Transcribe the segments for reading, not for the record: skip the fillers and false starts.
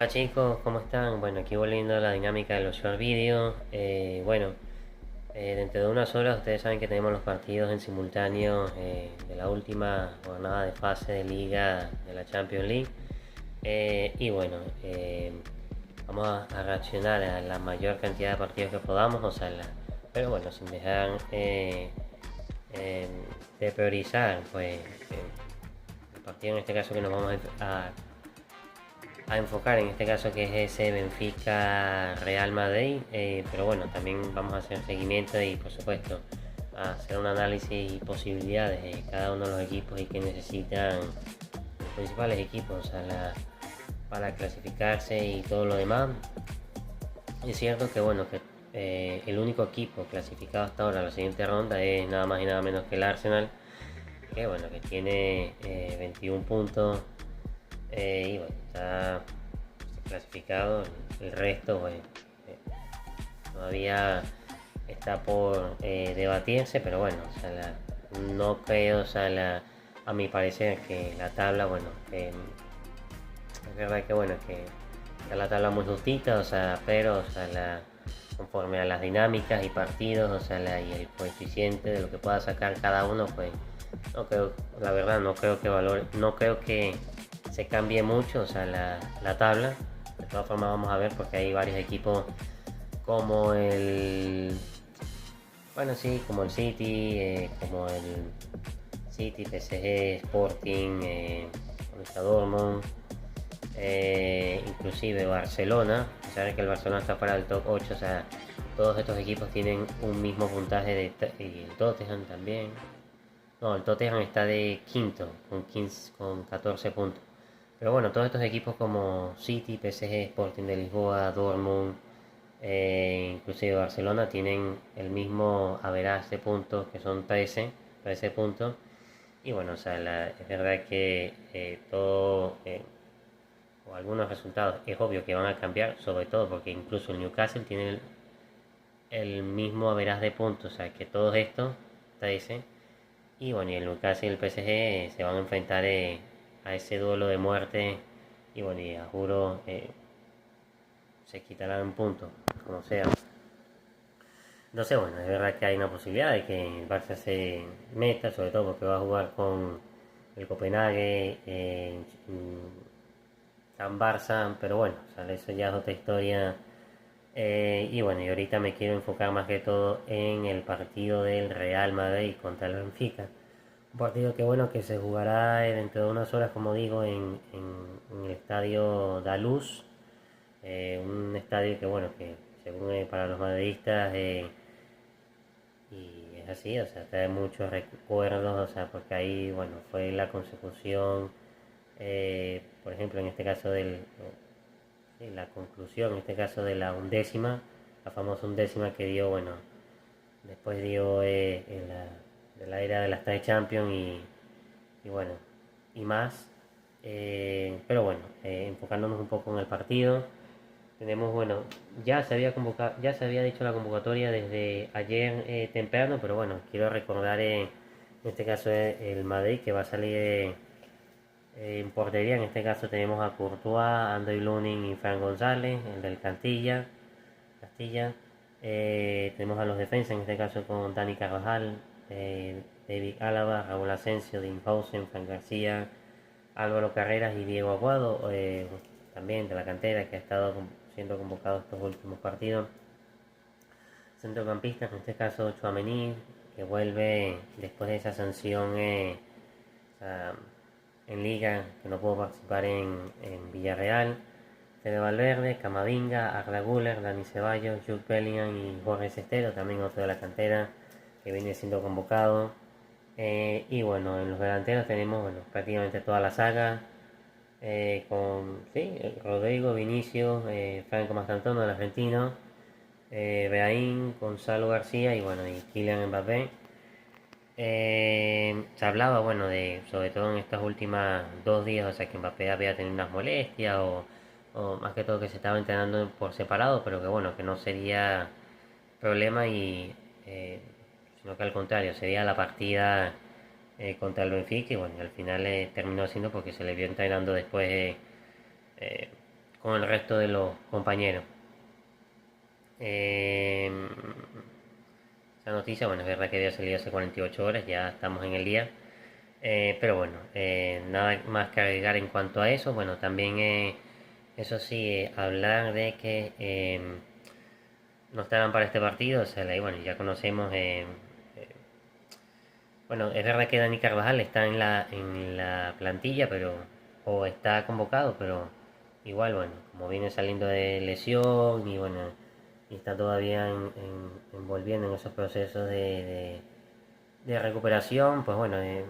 Hola chicos, ¿cómo están? Bueno, aquí volviendo a la dinámica de los short videos. Dentro de unas horas ustedes saben que tenemos los partidos en simultáneo de la última jornada de fase de liga de la Champions League. Y bueno, vamos a reaccionar a la mayor cantidad de partidos que podamos, pero bueno, sin dejar eh, de priorizar el partido en este caso que nos vamos a enfocar en este caso, que es ese Benfica Real Madrid. Pero bueno, también vamos a hacer seguimiento y por supuesto a hacer un análisis y posibilidades de cada uno de los equipos y que necesitan los principales equipos para clasificarse y todo lo demás. Es cierto que bueno, que el único equipo clasificado hasta ahora a la siguiente ronda es nada más y nada menos que el Arsenal, que bueno, que tiene 21 puntos. Y bueno, está clasificado. El resto, bueno, todavía está por debatirse, pero bueno, no creo, a mi parecer, que la tabla, bueno, es verdad que bueno, que está la tabla muy justita, pero, conforme a las dinámicas y partidos, y el coeficiente de lo que pueda sacar cada uno, pues no creo, la verdad, no creo que se cambie mucho, la tabla. De todas formas vamos a ver porque hay varios equipos como como el City, como el City, PSG, Sporting, Dortmund, inclusive Barcelona. A pesar de que el Barcelona está fuera del top 8, todos estos equipos tienen un mismo puntaje y el Tottenham también. No, el Tottenham está de quinto con 14 puntos. Pero bueno, todos estos equipos como City, PSG, Sporting de Lisboa, Dortmund, inclusive Barcelona, tienen el mismo average de puntos, que son 13 puntos. Y bueno, es verdad que o algunos resultados es obvio que van a cambiar, sobre todo porque incluso el Newcastle tiene el mismo average de puntos, o sea que todos estos 13. Y bueno, y el Newcastle y el PSG se van a enfrentar a ese duelo de muerte. Y bueno, y a juro se quitarán puntos, como sea. Entonces, bueno, es verdad que hay una posibilidad de que el Barça se meta, sobre todo porque va a jugar con el Copenhague en Barça, pero bueno, eso ya es otra historia. Y bueno, y ahorita me quiero enfocar más que todo en el partido del Real Madrid contra el Benfica. Un partido que bueno, que se jugará dentro de unas horas, como digo, en el estadio Daluz. Un estadio que bueno, que según para los madridistas, y es así, trae muchos recuerdos, porque ahí bueno, fue la consecución, por ejemplo, en este caso sí, la conclusión, en este caso de la undécima, la famosa undécima que dio, bueno, después dio de la era de las Star Champions y bueno, y más. Pero bueno, enfocándonos un poco en el partido, tenemos, bueno, ya se había dicho la convocatoria desde ayer temprano, pero bueno, quiero recordar en este caso el Madrid, que va a salir en portería. En este caso tenemos a Courtois, André Lunin y Fran González, el del Castilla. Tenemos a los defensas, en este caso con Dani Carvajal, David Álava, Raúl Asensio, Dean Hausen, Fran García, Álvaro Carreras y Diego Aguado, también de la cantera, que ha estado siendo convocado estos últimos partidos. Centrocampistas, en este caso Chouameni, que vuelve después de esa sanción en Liga, que no pudo participar en Villarreal. Fede Valverde, Camavinga, Arda Güler, Dani Ceballos, Jude Bellingham y Jorge Cestero, también otro de la cantera que viene siendo convocado. Y bueno, en los delanteros tenemos bueno, prácticamente toda la saga, con sí, Rodrigo, Vinicio, Franco Mastantuono, el argentino, Beaín, Gonzalo García y bueno, y Kylian Mbappé. Se hablaba, bueno, sobre todo en estas últimas 2 días, que Mbappé había tenido unas molestias o más que todo que se estaba entrenando por separado, pero que bueno, que no sería problema sino que al contrario, sería la partida contra el Benfica y bueno, al final terminó siendo porque se le vio entrenando después, eh, con el resto de los compañeros. Eh, esa noticia, bueno, es verdad que había salido hace 48 horas, ya estamos en el día. Pero bueno, nada más que agregar en cuanto a eso. Bueno, también, eso sí, hablar de que no estarán para este partido, o sea, bueno, ya conocemos. Bueno, es verdad que Dani Carvajal está en la plantilla, pero o está convocado, pero igual, bueno, como viene saliendo de lesión y bueno, y está todavía envolviendo en esos procesos de recuperación, pues bueno, es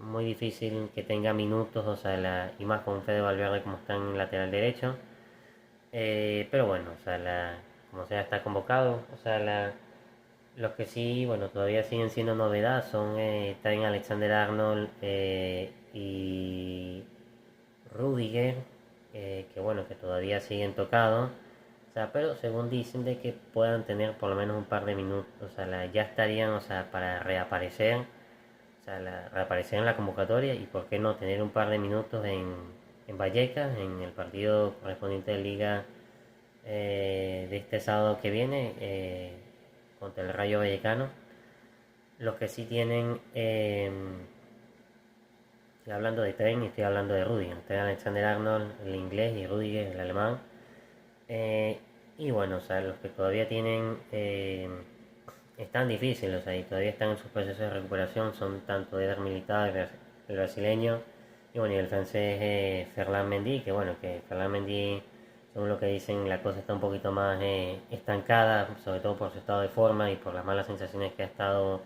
muy difícil que tenga minutos, o sea, y más con Fede Valverde como está en lateral derecho. Pero bueno, o sea, como sea, está convocado, o sea, los que sí, bueno, todavía siguen siendo novedad son también Alexander Arnold y Rudiger, que bueno, que todavía siguen tocados. O sea, pero según dicen de que puedan tener por lo menos un par de minutos, o sea, ya estarían, o sea, para reaparecer, o sea, reaparecer en la convocatoria y por qué no tener un par de minutos en Vallecas, en el partido correspondiente de Liga de este sábado que viene contra el Rayo Vallecano. Los que sí tienen, estoy hablando de Tren y estoy hablando de Rudiger. Tren Alexander Arnold, el inglés, y Rudiger, el alemán. Y bueno, o sea, los que todavía tienen, están difíciles, o sea, y todavía están en sus procesos de recuperación, son tanto Eder Militao, el brasileño, y bueno, y el francés Ferland Mendy, que bueno, que Ferland Mendy, según lo que dicen, la cosa está un poquito más estancada, sobre todo por su estado de forma y por las malas sensaciones que ha estado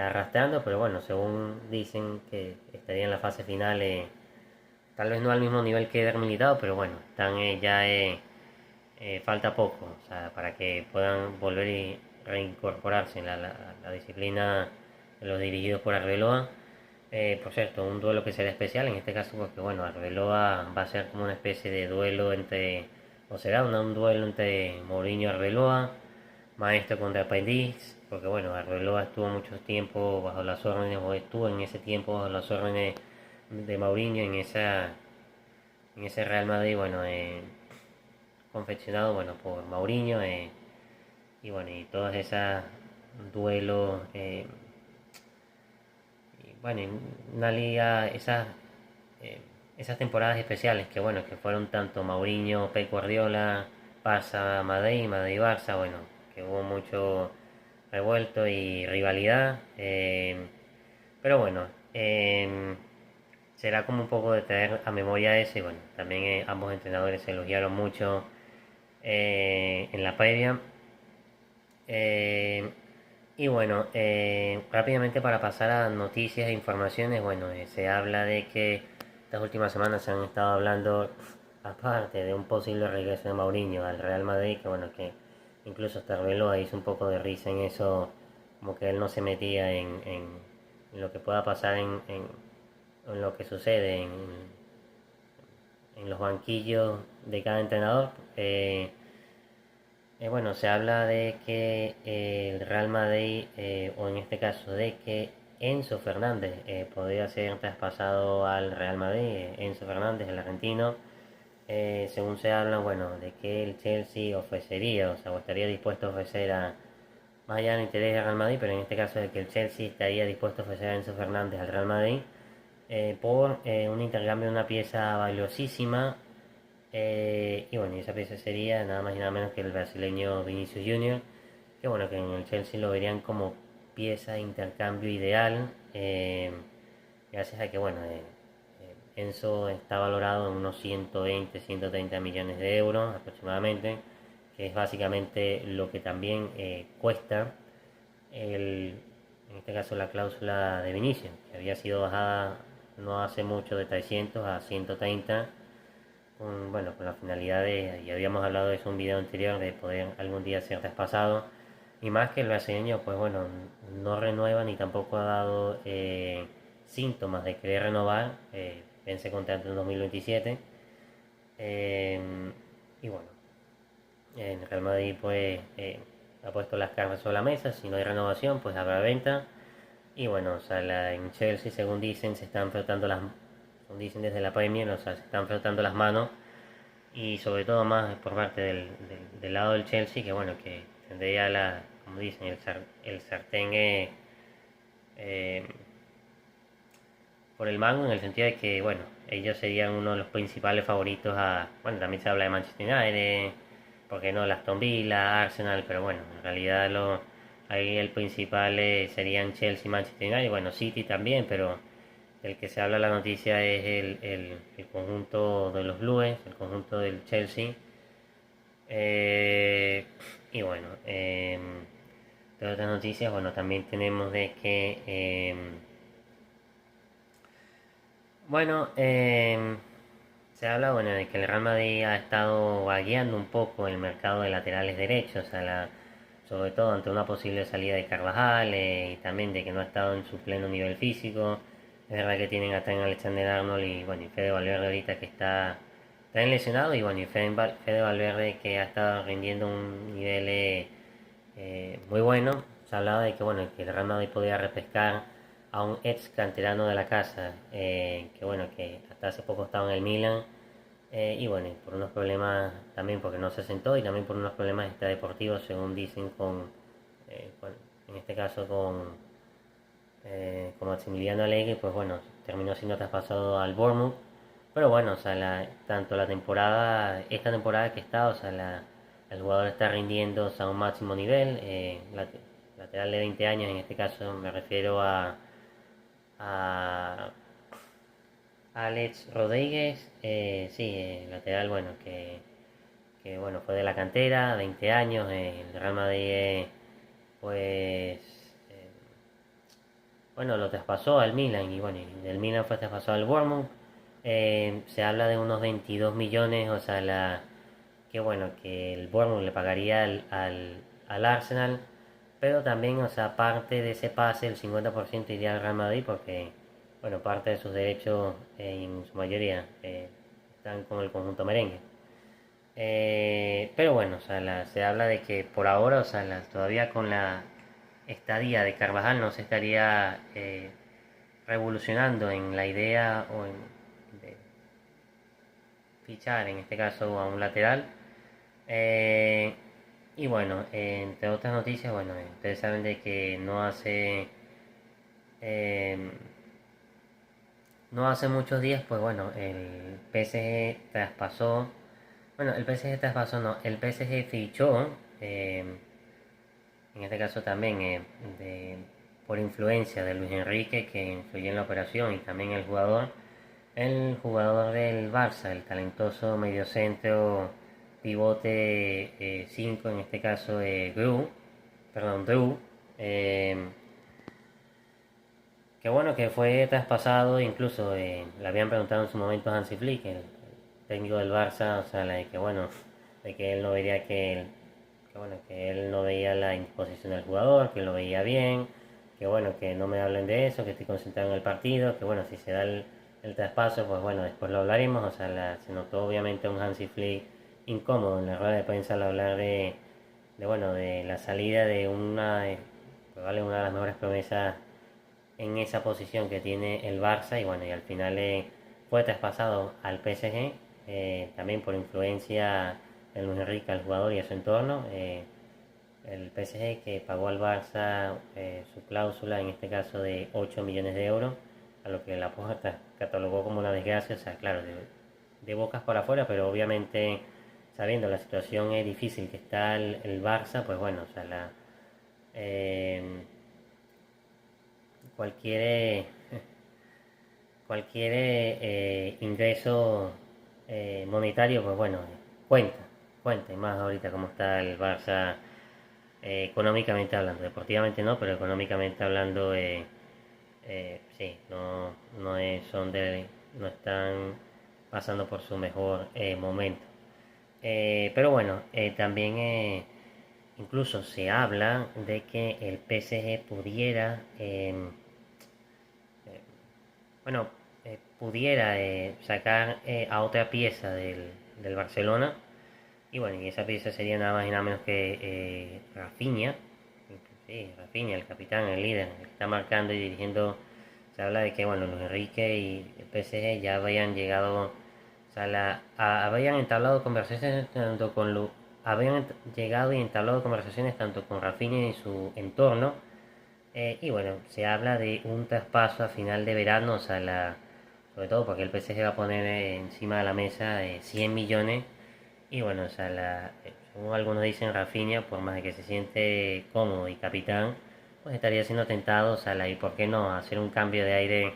arrastrando, pero bueno, según dicen que estaría en la fase final, tal vez no al mismo nivel que Eder Militao, pero bueno, están ya falta poco, o sea, para que puedan volver y reincorporarse en la disciplina de los dirigidos por Arbeloa. Por cierto, un duelo que será especial en este caso porque bueno, Arbeloa va a ser como una especie de duelo entre, o será un duelo entre Mourinho y Arbeloa, maestro contra aprendiz, porque bueno, Arbeloa estuvo mucho tiempo bajo las órdenes, o estuvo en ese tiempo bajo las órdenes de Mourinho en ese Real Madrid, bueno, confeccionado bueno por Mourinho, y bueno, y todas esas duelos, y bueno, una liga, eh, esas temporadas especiales que bueno, que fueron tanto Mourinho, Pep Guardiola, Barça, Madrid, Madrid, Barça, bueno, que hubo mucho revuelto y rivalidad, pero bueno, será como un poco de traer a memoria eso y bueno, también ambos entrenadores se elogiaron mucho en la previa. Eh, y bueno, rápidamente para pasar a noticias e informaciones, bueno, se habla de que estas últimas semanas se han estado hablando, aparte de un posible regreso de Mourinho al Real Madrid, que bueno, que incluso hasta Arbeloa hizo un poco de risa en eso, como que él no se metía en lo que pueda pasar en lo que sucede en los banquillos de cada entrenador. Bueno, se habla de que el Real Madrid, o en este caso de que Enzo Fernández podría ser traspasado al Real Madrid. Enzo Fernández, el argentino, según se habla, bueno, de que el Chelsea ofrecería, o sea, o estaría dispuesto a ofrecer más allá del interés del Real Madrid, pero en este caso de que el Chelsea estaría dispuesto a ofrecer a Enzo Fernández al Real Madrid por un intercambio de una pieza valiosísima. Y bueno, esa pieza sería nada más y nada menos que el brasileño Vinicius Junior, que bueno, que en el Chelsea lo verían como pieza de intercambio ideal, gracias a que bueno, Enzo está valorado en unos 120, 130 millones de euros aproximadamente, que es básicamente lo que también cuesta en este caso la cláusula de Vinicius, que había sido bajada no hace mucho de 300 a 130 bueno, con la finalidad de, y habíamos hablado de eso en un video anterior, de poder algún día ser traspasado. Y más que el brasileño, pues bueno, no renueva ni tampoco ha dado síntomas de querer renovar. Vence contrato en 2027. Eh, y bueno, en Real Madrid pues ha puesto las cartas sobre la mesa. Si no hay renovación, pues habrá venta. Y bueno, o sea, en Chelsea, según dicen, se están frotando las, según dicen desde la Premier, o sea, se están frotando las manos y sobre todo más por parte del lado del Chelsea, que bueno, que tendría como dicen, el sartén eh, por el mango, en el sentido de que, bueno, ellos serían uno de los principales favoritos bueno, también se habla de Manchester United, porque no, las Aston Villa, Arsenal, pero bueno, en realidad ahí el principal serían Chelsea, Manchester United, bueno, City también, pero el que se habla la noticia es el conjunto de los Blues, el conjunto del Chelsea. Y bueno, de otras noticias, bueno, también tenemos de que, bueno, se habla, bueno, de que el Real Madrid ha estado vagueando un poco el mercado de laterales derechos, sobre todo ante una posible salida de Carvajal, y también de que no ha estado en su pleno nivel físico. Es verdad que tienen a Trent Alexander-Arnold y bueno, y Fede Valverde ahorita que está también lesionado, y bueno, y Fede Valverde que ha estado rindiendo un nivel muy bueno. Se hablaba de que bueno, que el Real Madrid podía repescar a un ex canterano de la casa, que bueno, que hasta hace poco estaba en el Milan, y bueno, por unos problemas también porque no se sentó, y también por unos problemas deportivos, según dicen, en este caso con Maximiliano Allegri, pues bueno, terminó siendo traspasado al Bournemouth. Pero bueno, o sea, tanto esta temporada que está, o sea, el jugador está rindiendo, o sea, a un máximo nivel, lateral de 20 años, en este caso me refiero a Alex Rodríguez, sí, lateral, bueno, que bueno, fue de la cantera, 20 años, el Real Madrid, pues, bueno, lo traspasó al Milan, y bueno, y del Milan fue traspasado al Bournemouth. Se habla de unos 22 millones, o sea, que bueno, que el Bournemouth le pagaría al Arsenal, pero también, o sea, parte de ese pase, el 50% iría al Real Madrid, porque, bueno, parte de sus derechos, en su mayoría, están con el conjunto merengue. Pero bueno, o sea, se habla de que por ahora, o sea, todavía con la estadía de Carvajal no se estaría revolucionando en la idea de fichar, en este caso, a un lateral. Eh, y bueno, entre otras noticias, bueno, ustedes saben de que eh, no hace muchos días, pues bueno, el PSG traspasó, bueno, el PSG traspasó, no, el PSG fichó, en este caso también, por influencia de Luis Enrique, que influyó en la operación, y también el jugador del Barça, el talentoso mediocentro pivote 5, en este caso Drew, eh, que bueno, que fue traspasado, incluso le habían preguntado en su momento a Hansi Flick, el técnico del Barça, o sea, de que bueno, de que él no vería que bueno, que él no veía la indisposición del jugador, que lo veía bien, que bueno, que no me hablen de eso, que estoy concentrado en el partido, que bueno, si se da el traspaso, pues bueno, después lo hablaremos. O sea, se notó obviamente un Hansi Flick incómodo en la rueda de prensa al hablar bueno, de la salida de probablemente una de las mejores promesas en esa posición que tiene el Barça, y bueno, y al final fue traspasado al PSG, también por influencia de Luis Enrique al jugador y a su entorno. El PSG que pagó al Barça su cláusula, en este caso de 8 millones de euros, a lo que la Porta catalogó como una desgracia. O sea, claro, de bocas para afuera, pero obviamente sabiendo la situación difícil que está el Barça, pues bueno, o sea, eh, cualquier cualquier ingreso monetario, pues bueno, cuenta, cuenta, y más ahorita como está el Barça, económicamente hablando. Deportivamente no, pero económicamente hablando, sí, no están pasando por su mejor momento. Pero bueno, también incluso se habla de que el PSG pudiera, bueno, pudiera sacar a otra pieza del Barcelona. Y bueno, y esa pieza sería nada más y nada menos que Rafinha. Sí, Rafinha, el capitán, el líder, el que está marcando y dirigiendo. Se habla de que bueno, Luis Enrique y el PSG ya habían llegado, sea, habían entablado conversaciones tanto con habían llegado y entablado conversaciones tanto con Rafinha y su entorno. Y bueno, se habla de un traspaso a final de verano, o sea, sobre todo porque el PSG va a poner encima de la mesa 100 millones. Y bueno, o sea, según algunos dicen, Rafinha, por más de que se siente cómodo y capitán, pues estaría siendo tentado, o sea, y por qué no hacer un cambio de aire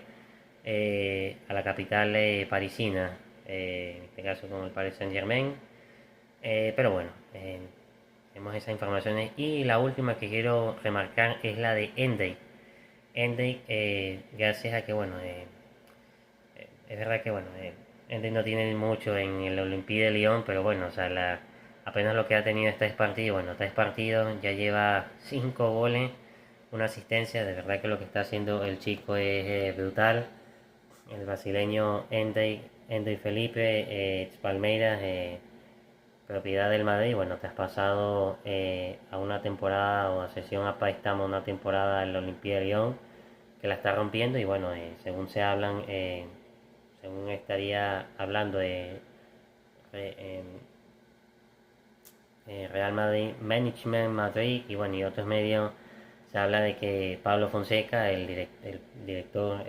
a la capital parisina, en este caso con el Paris Saint Germain. Pero bueno, tenemos esas informaciones. Y la última que quiero remarcar es la de Endey. Endey, gracias a que, bueno, es verdad que, bueno, Endey no tiene mucho en el Olympique de Lyon, pero bueno, o sea, apenas lo que ha tenido es 3 partidos. Bueno, 3 partidos, ya lleva 5 goles, una asistencia. De verdad que lo que está haciendo el chico es brutal. El brasileño Endey Felipe, Palmeiras, propiedad del Madrid, bueno, traspasado a una temporada o a sesión a préstamo, una temporada en el Olympique de Lyon, que la está rompiendo. Y bueno, según se hablan, según estaría hablando de eh, Real Madrid, Management Madrid y bueno, y otros medios, se habla de que Pablo Fonseca, el director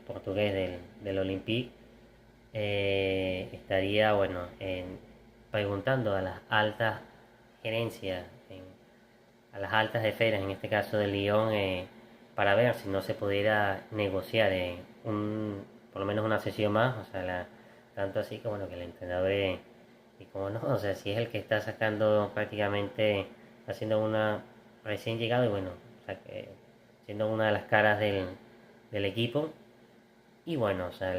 portugués del Olympique, estaría, bueno, preguntando a las altas gerencias, a las altas esferas, en este caso de Lyon, para ver si no se pudiera negociar por lo menos una sesión más. O sea, tanto así que bueno, que el entrenador, y como no, o sea, si es el que está sacando prácticamente, haciendo una recién llegado y bueno, o sea, siendo una de las caras del equipo. Y bueno, o sea,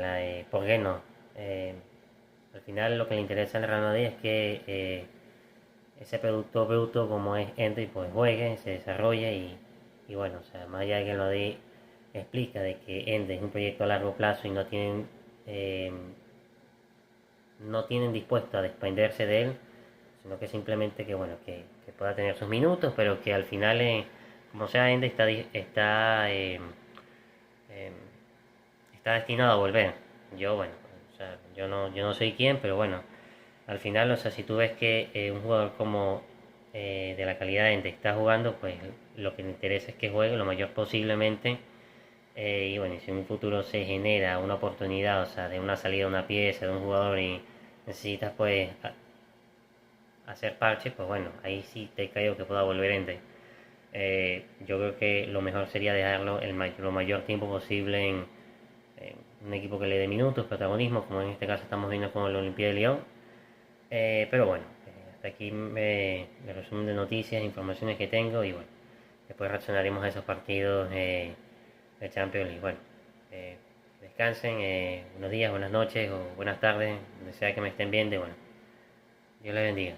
¿por qué no? Eh, Al final lo que le interesa al Real Madrid es que ese producto bruto como es Endrick pues juegue, se desarrolle y bueno, o sea, más allá de que el Madrid explica de que Endrick es un proyecto a largo plazo y eh, no tienen dispuesto a desprenderse de él, sino que simplemente que bueno, que pueda tener sus minutos, pero que al final, como sea, Endrick eh, está destinado a volver. Yo, bueno, o sea, yo no soy quien, pero bueno, al final, o sea, si tú ves que un jugador como de la calidad de Ente está jugando, pues lo que le interesa es que juegue lo mayor posiblemente. Y bueno, y si en un futuro se genera una oportunidad, o sea, de una salida de una pieza, de un jugador y necesitas pues hacer parches, pues bueno, ahí sí te creo que pueda volver Ente. Yo creo que lo mejor sería dejarlo lo mayor tiempo posible en un equipo que le dé minutos, protagonismo, como en este caso estamos viendo con el Olympique de Lyon. Pero bueno, hasta aquí el resumen de noticias e informaciones que tengo y bueno, después reaccionaremos a esos partidos de Champions League. Bueno, eh, descansen, buenos días, buenas noches o buenas tardes, donde sea que me estén viendo y bueno, Dios les bendiga.